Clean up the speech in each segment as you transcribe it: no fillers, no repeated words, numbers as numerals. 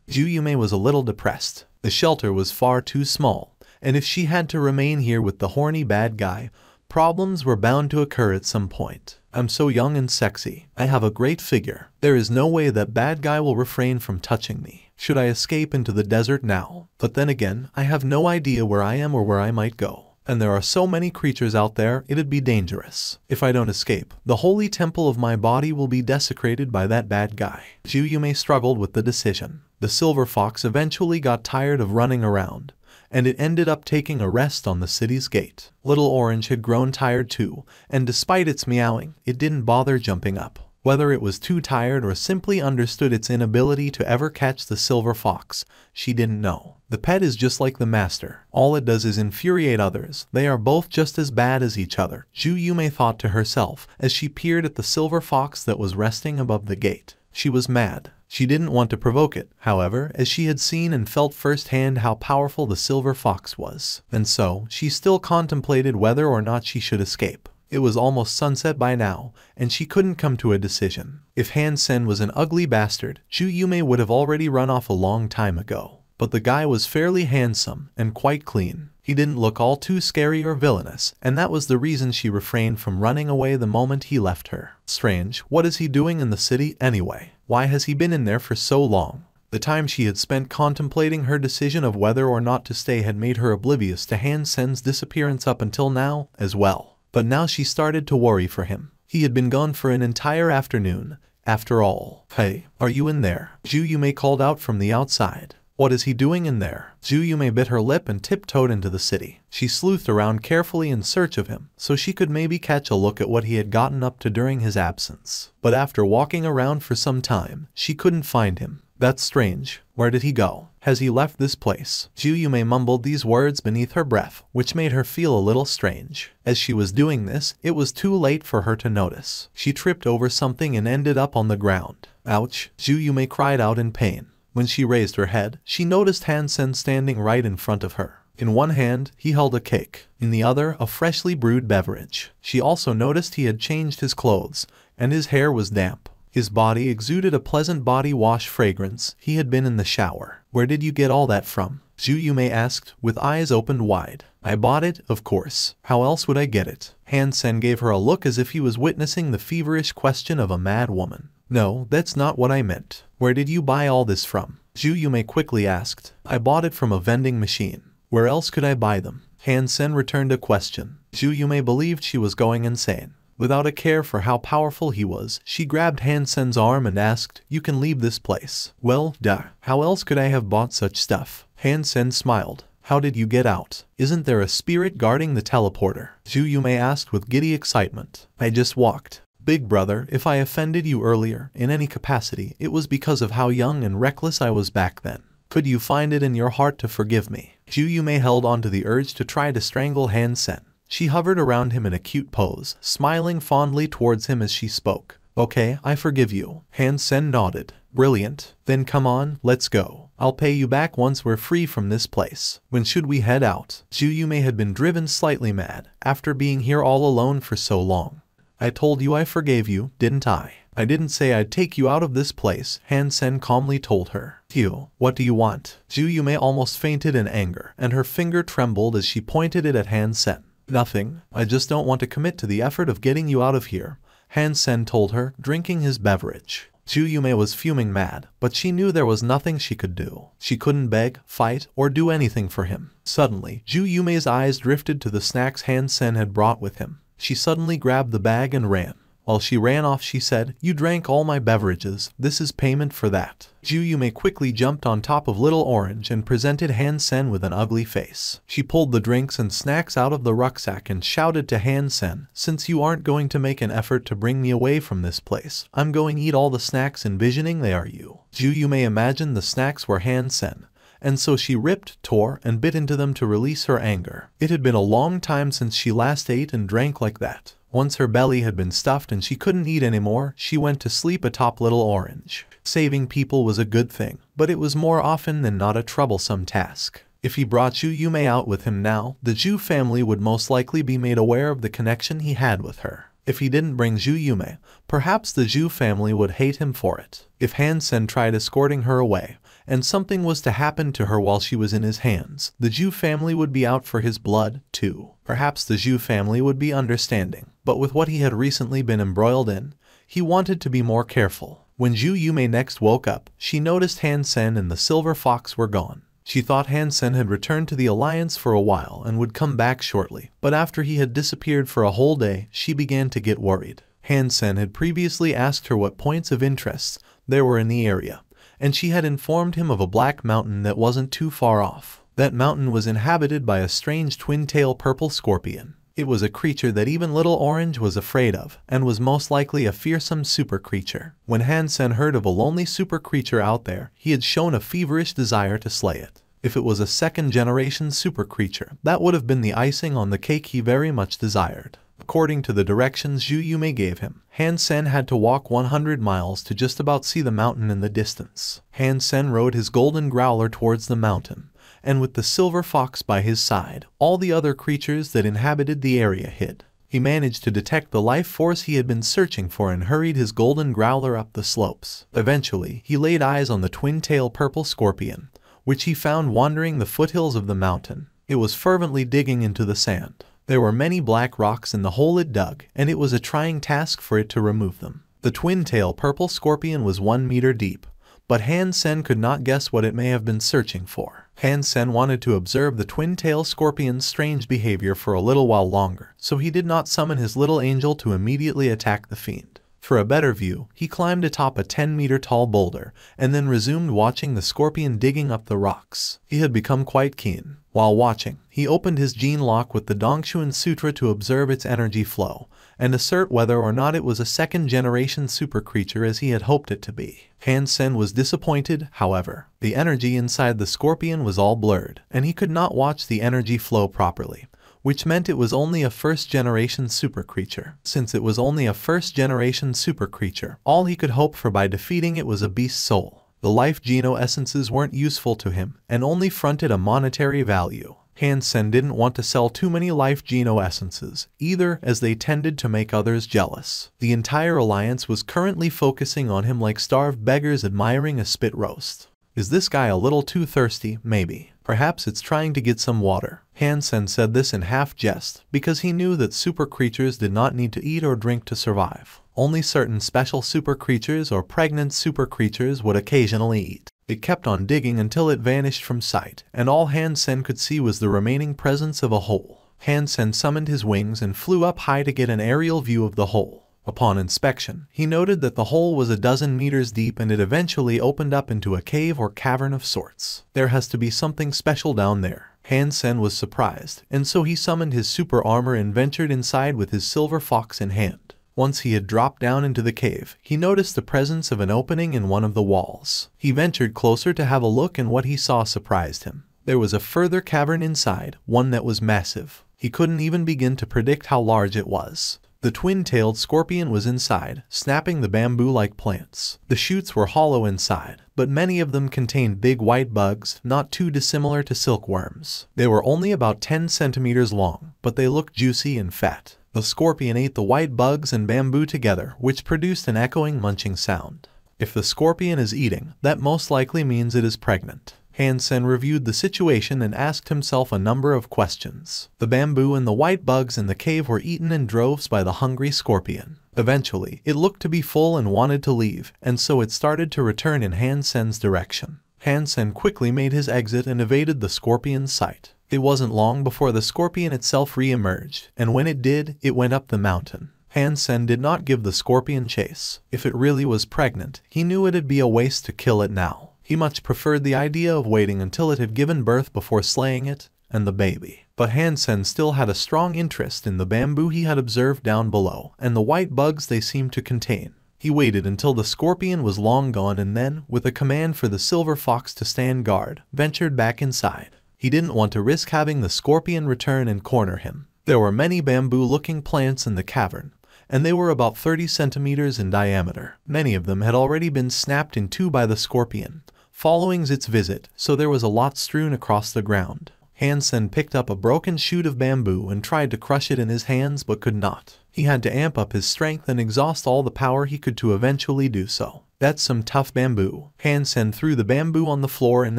Ju-yume was a little depressed. The shelter was far too small, and if she had to remain here with the horny bad guy, problems were bound to occur at some point. I'm so young and sexy. I have a great figure. There is no way that bad guy will refrain from touching me. Should I escape into the desert now? But then again, I have no idea where I am or where I might go. And there are so many creatures out there, it'd be dangerous. If I don't escape, the holy temple of my body will be desecrated by that bad guy. Ju-yume struggled with the decision. The silver fox eventually got tired of running around, and it ended up taking a rest on the city's gate. Little Orange had grown tired too, and despite its meowing, it didn't bother jumping up. Whether it was too tired or simply understood its inability to ever catch the silver fox, she didn't know. The pet is just like the master. All it does is infuriate others. They are both just as bad as each other, Ju-yume thought to herself as she peered at the silver fox that was resting above the gate. She was mad. She didn't want to provoke it, however, as she had seen and felt firsthand how powerful the silver fox was. And so, she still contemplated whether or not she should escape. It was almost sunset by now, and she couldn't come to a decision. If Han-sen was an ugly bastard, Ju-yume would have already run off a long time ago. But the guy was fairly handsome and quite clean. He didn't look all too scary or villainous, and that was the reason she refrained from running away the moment he left her. Strange, what is he doing in the city anyway? Why has he been in there for so long? The time she had spent contemplating her decision of whether or not to stay had made her oblivious to Han-sen's disappearance up until now as well. But now she started to worry for him. He had been gone for an entire afternoon, after all. Hey, are you in there? Ju-yume called out from the outside. What is he doing in there? Ju-yume bit her lip and tiptoed into the city. She sleuthed around carefully in search of him, so she could maybe catch a look at what he had gotten up to during his absence. But after walking around for some time, she couldn't find him. That's strange. Where did he go? Has he left this place? Ju-yume mumbled these words beneath her breath, which made her feel a little strange. As she was doing this, it was too late for her to notice. She tripped over something and ended up on the ground. Ouch! Ju-yume cried out in pain. When she raised her head, she noticed Han-sen standing right in front of her. In one hand, he held a cake. In the other, a freshly brewed beverage. She also noticed he had changed his clothes, and his hair was damp. His body exuded a pleasant body wash fragrance. He had been in the shower. Where did you get all that from? Ju-yume asked, with eyes opened wide. I bought it, of course. How else would I get it? Han-sen gave her a look as if he was witnessing the feverish question of a mad woman. No, that's not what I meant. Where did you buy all this from? Ju-yume quickly asked. I bought it from a vending machine. Where else could I buy them? Han-sen returned a question. Ju-yume believed she was going insane. Without a care for how powerful he was, she grabbed Han-sen's arm and asked, You can leave this place. Well, duh. How else could I have bought such stuff? Han-sen smiled. How did you get out? Isn't there a spirit guarding the teleporter? Ju-yume asked with giddy excitement. I just walked. Big brother, if I offended you earlier, in any capacity, it was because of how young and reckless I was back then. Could you find it in your heart to forgive me? Ju-yume held on to the urge to try to strangle Han-sen. She hovered around him in a cute pose, smiling fondly towards him as she spoke. Okay, I forgive you. Han-sen nodded. Brilliant. Then come on, let's go. I'll pay you back once we're free from this place. When should we head out? Ju-yume had been driven slightly mad, after being here all alone for so long. I told you I forgave you, didn't I? I didn't say I'd take you out of this place, Han-sen calmly told her. Phew, what do you want? Ju-yume almost fainted in anger, and her finger trembled as she pointed it at Han-sen. Nothing. I just don't want to commit to the effort of getting you out of here, Han-sen told her, drinking his beverage. Ju-yume was fuming mad, but she knew there was nothing she could do. She couldn't beg, fight, or do anything for him. Suddenly, Ju-yume's eyes drifted to the snacks Han-sen had brought with him. She suddenly grabbed the bag and ran. While she ran off, she said, You drank all my beverages. This is payment for that. Ju-yume quickly jumped on top of Little Orange and presented Han-sen with an ugly face. She pulled the drinks and snacks out of the rucksack and shouted to Han-sen, Since you aren't going to make an effort to bring me away from this place, I'm going to eat all the snacks envisioning they are you. Ju-yume imagined the snacks were Han-sen, and so she ripped, tore, and bit into them to release her anger. It had been a long time since she last ate and drank like that. Once her belly had been stuffed and she couldn't eat anymore, she went to sleep atop Little Orange. Saving people was a good thing, but it was more often than not a troublesome task. If he brought Ju-yume out with him now, the Ju family would most likely be made aware of the connection he had with her. If he didn't bring Ju-yume, perhaps the Ju family would hate him for it. If Han-sen tried escorting her away, and something was to happen to her while she was in his hands. The Zhu family would be out for his blood, too. Perhaps the Zhu family would be understanding, but with what he had recently been embroiled in, he wanted to be more careful. When Zhu Yume next woke up, she noticed Han Sen and the silver fox were gone. She thought Han Sen had returned to the alliance for a while and would come back shortly, but after he had disappeared for a whole day, she began to get worried. Han Sen had previously asked her what points of interest there were in the area, and she had informed him of a black mountain that wasn't too far off. That mountain was inhabited by a strange twin-tail purple scorpion. It was a creature that even Little Orange was afraid of, and was most likely a fearsome super creature. When Han Sen heard of a lonely super creature out there, he had shown a feverish desire to slay it. If it was a second-generation super creature, that would have been the icing on the cake he very much desired. According to the directions Zhu Yume gave him, Han Sen had to walk 100 miles to just about see the mountain in the distance. Han Sen rode his golden growler towards the mountain, and with the silver fox by his side, all the other creatures that inhabited the area hid. He managed to detect the life force he had been searching for and hurried his golden growler up the slopes. Eventually, he laid eyes on the twin-tail purple scorpion, which he found wandering the foothills of the mountain. It was fervently digging into the sand. There were many black rocks in the hole it dug, and it was a trying task for it to remove them. The twin-tail purple scorpion was 1 meter deep, but Han Sen could not guess what it may have been searching for. Han Sen wanted to observe the twin-tail scorpion's strange behavior for a little while longer, so he did not summon his little angel to immediately attack the fiend. For a better view, he climbed atop a 10-meter-tall boulder, and then resumed watching the scorpion digging up the rocks. He had become quite keen. While watching, he opened his gene lock with the Dongshuan Sutra to observe its energy flow, and assert whether or not it was a second-generation super creature as he had hoped it to be. Han Sen was disappointed, however. The energy inside the scorpion was all blurred, and he could not watch the energy flow properly, which meant it was only a first-generation super creature. Since it was only a first-generation super creature, all he could hope for by defeating it was a beast soul. The life geno essences weren't useful to him, and only fronted a monetary value. Han Sen didn't want to sell too many life geno essences, either, as they tended to make others jealous. The entire alliance was currently focusing on him like starved beggars admiring a spit roast. Is this guy a little too thirsty? Maybe. Perhaps it's trying to get some water. Han Sen said this in half-jest, because he knew that super creatures did not need to eat or drink to survive. Only certain special super creatures or pregnant super creatures would occasionally eat. It kept on digging until it vanished from sight, and all Han Sen could see was the remaining presence of a hole. Han Sen summoned his wings and flew up high to get an aerial view of the hole. Upon inspection, he noted that the hole was a dozen meters deep and it eventually opened up into a cave or cavern of sorts. There has to be something special down there. Han Sen was surprised, and so he summoned his super armor and ventured inside with his silver fox in hand. Once he had dropped down into the cave, he noticed the presence of an opening in one of the walls. He ventured closer to have a look, and what he saw surprised him. There was a further cavern inside, one that was massive. He couldn't even begin to predict how large it was. The twin-tailed scorpion was inside, snapping the bamboo-like plants. The shoots were hollow inside, but many of them contained big white bugs, not too dissimilar to silkworms. They were only about 10 centimeters long, but they looked juicy and fat. The scorpion ate the white bugs and bamboo together, which produced an echoing munching sound. If the scorpion is eating, that most likely means it is pregnant. Han Sen reviewed the situation and asked himself a number of questions. The bamboo and the white bugs in the cave were eaten in droves by the hungry scorpion. Eventually, it looked to be full and wanted to leave, and so it started to return in Han Sen's direction. Han Sen quickly made his exit and evaded the scorpion's sight. It wasn't long before the scorpion itself re-emerged, and when it did, it went up the mountain. Han Sen did not give the scorpion chase. If it really was pregnant, he knew it'd be a waste to kill it now. He much preferred the idea of waiting until it had given birth before slaying it and the baby. But Han Sen still had a strong interest in the bamboo he had observed down below and the white bugs they seemed to contain. He waited until the scorpion was long gone and then, with a command for the silver fox to stand guard, ventured back inside. He didn't want to risk having the scorpion return and corner him. There were many bamboo-looking plants in the cavern, and they were about 30 centimeters in diameter. Many of them had already been snapped in two by the scorpion, following its visit, so there was a lot strewn across the ground. Han Sen picked up a broken shoot of bamboo and tried to crush it in his hands but could not. He had to amp up his strength and exhaust all the power he could to eventually do so. That's some tough bamboo. Hansen threw the bamboo on the floor and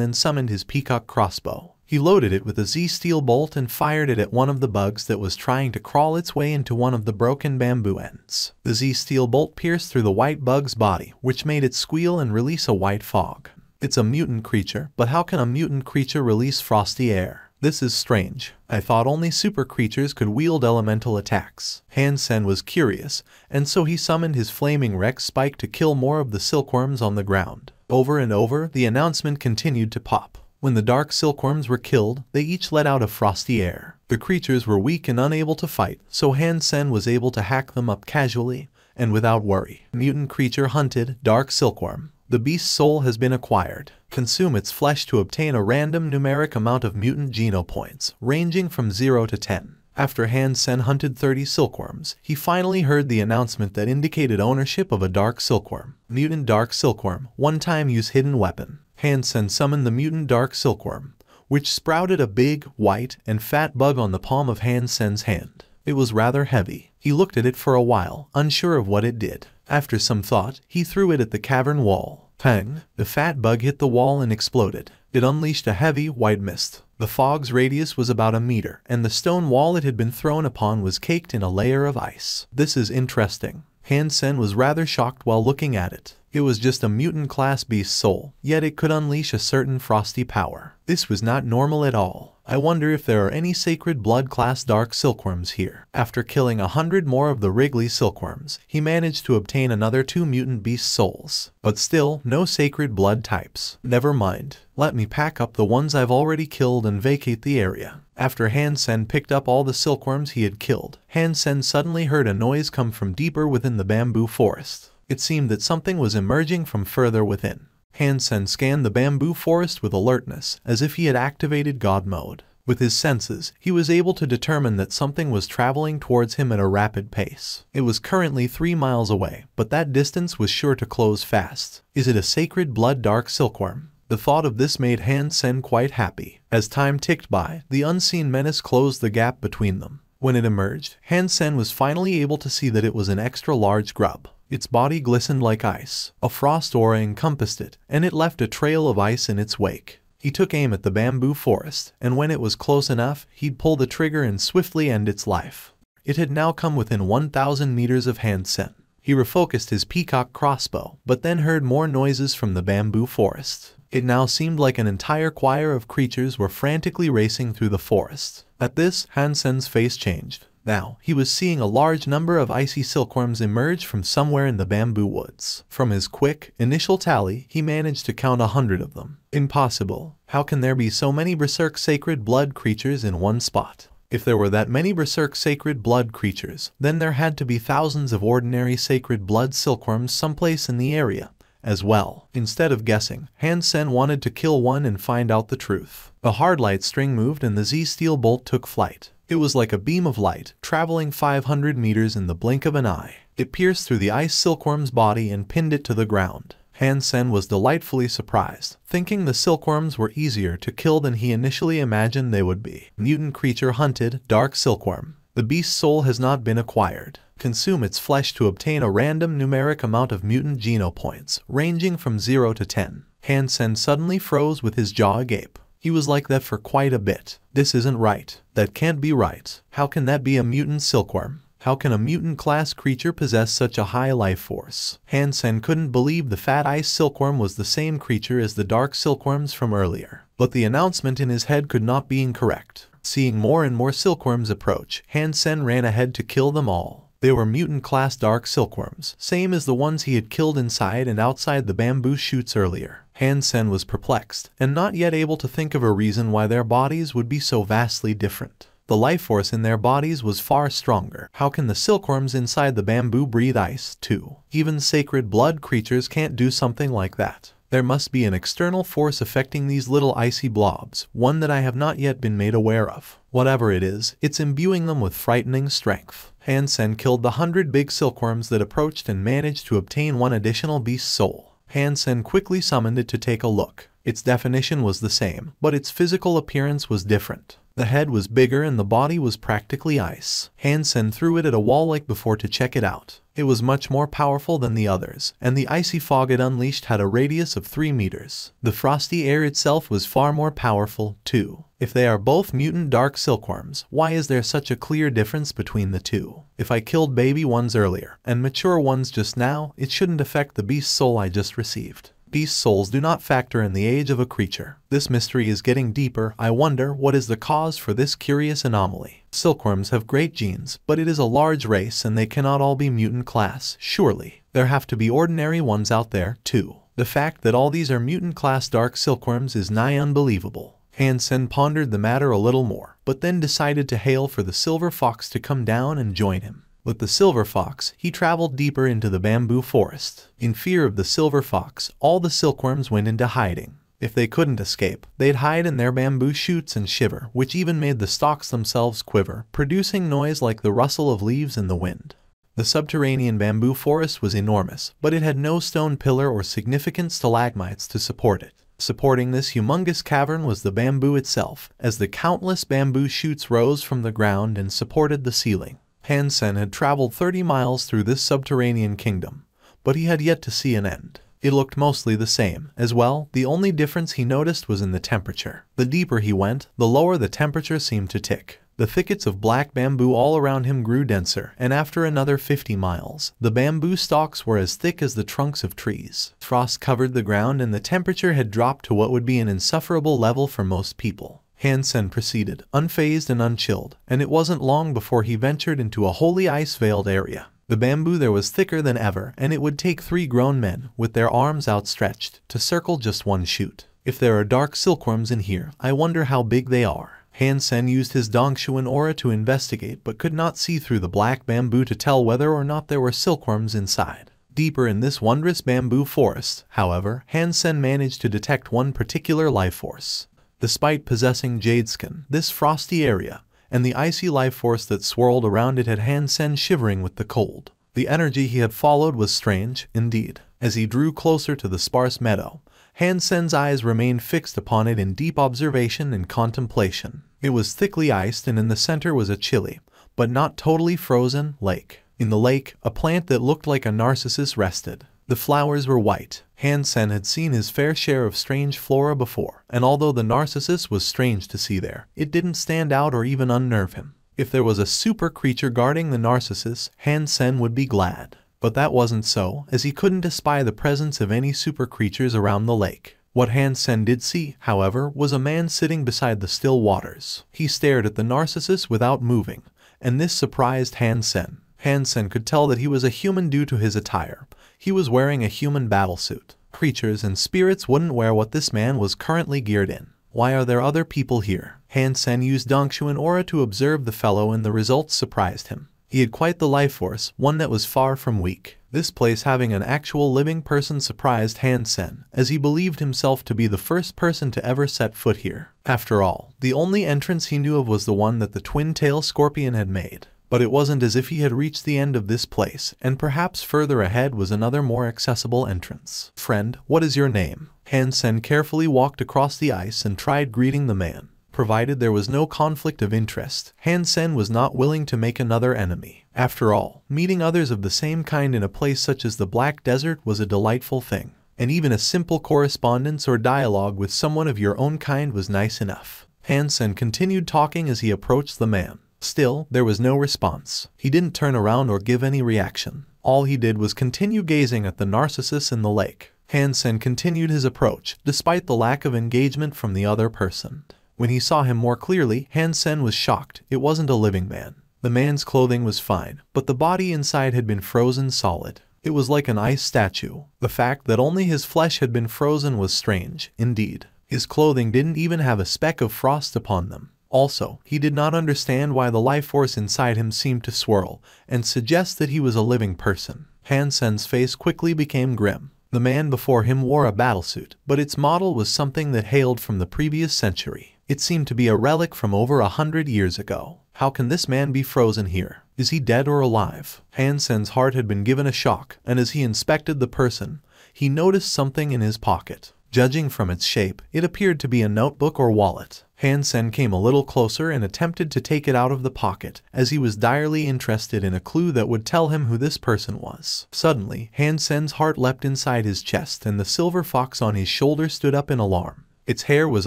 then summoned his peacock crossbow. He loaded it with a Z-steel bolt and fired it at one of the bugs that was trying to crawl its way into one of the broken bamboo ends. The Z-steel bolt pierced through the white bug's body, which made it squeal and release a white fog. It's a mutant creature, but how can a mutant creature release frosty air? This is strange. I thought only super creatures could wield elemental attacks. Hansen was curious, and so he summoned his flaming Rex spike to kill more of the silkworms on the ground. Over and over, the announcement continued to pop. When the dark silkworms were killed, they each let out a frosty air. The creatures were weak and unable to fight, so Hansen was able to hack them up casually and without worry. Mutant creature hunted, dark silkworm. The beast's soul has been acquired. Consume its flesh to obtain a random numeric amount of mutant geno points, ranging from 0 to 10. After Hansen hunted 30 silkworms, he finally heard the announcement that indicated ownership of a dark silkworm. Mutant dark silkworm, one-time use hidden weapon. Hansen summoned the mutant dark silkworm, which sprouted a big, white, and fat bug on the palm of Hansen's hand. It was rather heavy. He looked at it for a while, unsure of what it did. After some thought, he threw it at the cavern wall. Pang! The fat bug hit the wall and exploded. It unleashed a heavy, white mist. The fog's radius was about a meter, and the stone wall it had been thrown upon was caked in a layer of ice. This is interesting. Hansen was rather shocked while looking at it. It was just a mutant class beast soul, yet it could unleash a certain frosty power. This was not normal at all. I wonder if there are any sacred blood class dark silkworms here. After killing 100 more of the Wrigley silkworms, he managed to obtain another 2 mutant beast souls. But still, no sacred blood types. Never mind. Let me pack up the ones I've already killed and vacate the area. After Hansen picked up all the silkworms he had killed, Hansen suddenly heard a noise come from deeper within the bamboo forest. It seemed that something was emerging from further within. Hansen scanned the bamboo forest with alertness, as if he had activated God mode. With his senses, he was able to determine that something was traveling towards him at a rapid pace. It was currently 3 miles away, but that distance was sure to close fast. Is it a sacred blood dark silkworm? The thought of this made Hansen quite happy. As time ticked by, the unseen menace closed the gap between them. When it emerged, Hansen was finally able to see that it was an extra-large grub. Its body glistened like ice. A frost aura encompassed it, and it left a trail of ice in its wake. He took aim at the bamboo forest, and when it was close enough, he'd pull the trigger and swiftly end its life. It had now come within 1,000 meters of Hansen. He refocused his peacock crossbow, but then heard more noises from the bamboo forest. It now seemed like an entire choir of creatures were frantically racing through the forest. At this, Hansen's face changed. Now, he was seeing a large number of icy silkworms emerge from somewhere in the bamboo woods. From his quick, initial tally, he managed to count 100 of them. Impossible. How can there be so many berserk sacred blood creatures in one spot? If there were that many berserk sacred blood creatures, then there had to be thousands of ordinary sacred blood silkworms someplace in the area as well. Instead of guessing, Hansen wanted to kill one and find out the truth. A hard light string moved and the Z-steel bolt took flight. It was like a beam of light, traveling 500 meters in the blink of an eye. It pierced through the ice silkworm's body and pinned it to the ground. Hansen was delightfully surprised, thinking the silkworms were easier to kill than he initially imagined they would be. Mutant creature hunted, dark silkworm. The beast's soul has not been acquired. Consume its flesh to obtain a random numeric amount of mutant geno points, ranging from 0 to 10. Hansen suddenly froze with his jaw agape. He was like that for quite a bit. This isn't right. That can't be right. How can that be a mutant silkworm? How can a mutant class creature possess such a high life force? Hansen couldn't believe the fat ice silkworm was the same creature as the dark silkworms from earlier. But the announcement in his head could not be incorrect. Seeing more and more silkworms approach, Hansen ran ahead to kill them all. They were mutant class dark silkworms, same as the ones he had killed inside and outside the bamboo shoots earlier. Hansen was perplexed, and not yet able to think of a reason why their bodies would be so vastly different. The life force in their bodies was far stronger. How can the silkworms inside the bamboo breathe ice, too? Even sacred blood creatures can't do something like that. There must be an external force affecting these little icy blobs, one that I have not yet been made aware of. Whatever it is, it's imbuing them with frightening strength. Hansen killed the 100 big silkworms that approached and managed to obtain one additional beast soul. Hansen quickly summoned it to take a look. Its definition was the same, but its physical appearance was different. The head was bigger and the body was practically ice. Hansen threw it at a wall like before to check it out. It was much more powerful than the others, and the icy fog it unleashed had a radius of 3 meters. The frosty air itself was far more powerful, too. If they are both mutant dark silkworms, why is there such a clear difference between the two? If I killed baby ones earlier, and mature ones just now, it shouldn't affect the beast soul I just received. Beast souls do not factor in the age of a creature. This mystery is getting deeper. I wonder what is the cause for this curious anomaly. Silkworms have great genes, but it is a large race and they cannot all be mutant class, surely. There have to be ordinary ones out there, too. The fact that all these are mutant class dark silkworms is nigh unbelievable. Han-sen pondered the matter a little more, but then decided to hail for the silver fox to come down and join him. With the silver fox, he traveled deeper into the bamboo forest. In fear of the silver fox, all the silkworms went into hiding. If they couldn't escape, they'd hide in their bamboo shoots and shiver, which even made the stalks themselves quiver, producing noise like the rustle of leaves in the wind. The subterranean bamboo forest was enormous, but it had no stone pillar or significant stalagmites to support it. Supporting this humongous cavern was the bamboo itself, as the countless bamboo shoots rose from the ground and supported the ceiling. Han-sen had traveled 30 miles through this subterranean kingdom, but he had yet to see an end. It looked mostly the same. As well, the only difference he noticed was in the temperature. The deeper he went, the lower the temperature seemed to tick. The thickets of black bamboo all around him grew denser, and after another 50 miles, the bamboo stalks were as thick as the trunks of trees. Frost covered the ground and the temperature had dropped to what would be an insufferable level for most people. Han-sen proceeded, unfazed and unchilled, and it wasn't long before he ventured into a wholly ice-veiled area. The bamboo there was thicker than ever, and it would take 3 grown men, with their arms outstretched, to circle just one shoot. If there are dark silkworms in here, I wonder how big they are. Han-sen used his Dongshuan aura to investigate but could not see through the black bamboo to tell whether or not there were silkworms inside. Deeper in this wondrous bamboo forest, however, Han-sen managed to detect one particular life force. Despite possessing jade skin, this frosty area, and the icy life force that swirled around it had Han-sen shivering with the cold. The energy he had followed was strange, indeed. As he drew closer to the sparse meadow, Han-sen's eyes remained fixed upon it in deep observation and contemplation. It was thickly iced and in the center was a chilly, but not totally frozen, lake. In the lake, a plant that looked like a narcissus rested. The flowers were white. Han-sen had seen his fair share of strange flora before, and although the narcissus was strange to see there, it didn't stand out or even unnerve him. If there was a super creature guarding the narcissus, Han-sen would be glad. But that wasn't so, as he couldn't espy the presence of any super creatures around the lake. What Han-sen did see, however, was a man sitting beside the still waters. He stared at the narcissus without moving, and this surprised Han-sen. Han-sen could tell that he was a human due to his attire. He was wearing a human battlesuit. Creatures and spirits wouldn't wear what this man was currently geared in. Why are there other people here? Han-sen used Dongshuan aura to observe the fellow and the results surprised him. He had quite the life force, one that was far from weak. This place having an actual living person surprised Han-sen, as he believed himself to be the first person to ever set foot here. After all, the only entrance he knew of was the one that the twin-tail scorpion had made. But it wasn't as if he had reached the end of this place, and perhaps further ahead was another more accessible entrance. "Friend, what is your name?" Han-sen carefully walked across the ice and tried greeting the man. Provided there was no conflict of interest, Han-sen was not willing to make another enemy. After all, meeting others of the same kind in a place such as the Black Desert was a delightful thing. And even a simple correspondence or dialogue with someone of your own kind was nice enough. Han-sen continued talking as he approached the man. Still, there was no response. He didn't turn around or give any reaction. All he did was continue gazing at the narcissus in the lake. Han-sen continued his approach, despite the lack of engagement from the other person. When he saw him more clearly, Han-sen was shocked. It wasn't a living man. The man's clothing was fine, but the body inside had been frozen solid. It was like an ice statue. The fact that only his flesh had been frozen was strange, indeed. His clothing didn't even have a speck of frost upon them. Also, he did not understand why the life force inside him seemed to swirl and suggest that he was a living person. Han-sen's face quickly became grim. The man before him wore a battlesuit, but its model was something that hailed from the previous century. It seemed to be a relic from over 100 years ago. How can this man be frozen here? Is he dead or alive? Han-sen's heart had been given a shock, and as he inspected the person, he noticed something in his pocket. Judging from its shape, it appeared to be a notebook or wallet. Han-sen came a little closer and attempted to take it out of the pocket, as he was direly interested in a clue that would tell him who this person was. Suddenly, Han-sen's heart leapt inside his chest and the silver fox on his shoulder stood up in alarm. Its hair was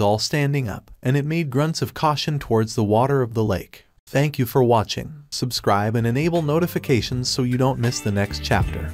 all standing up, and it made grunts of caution towards the water of the lake. Thank you for watching. Subscribe and enable notifications so you don't miss the next chapter.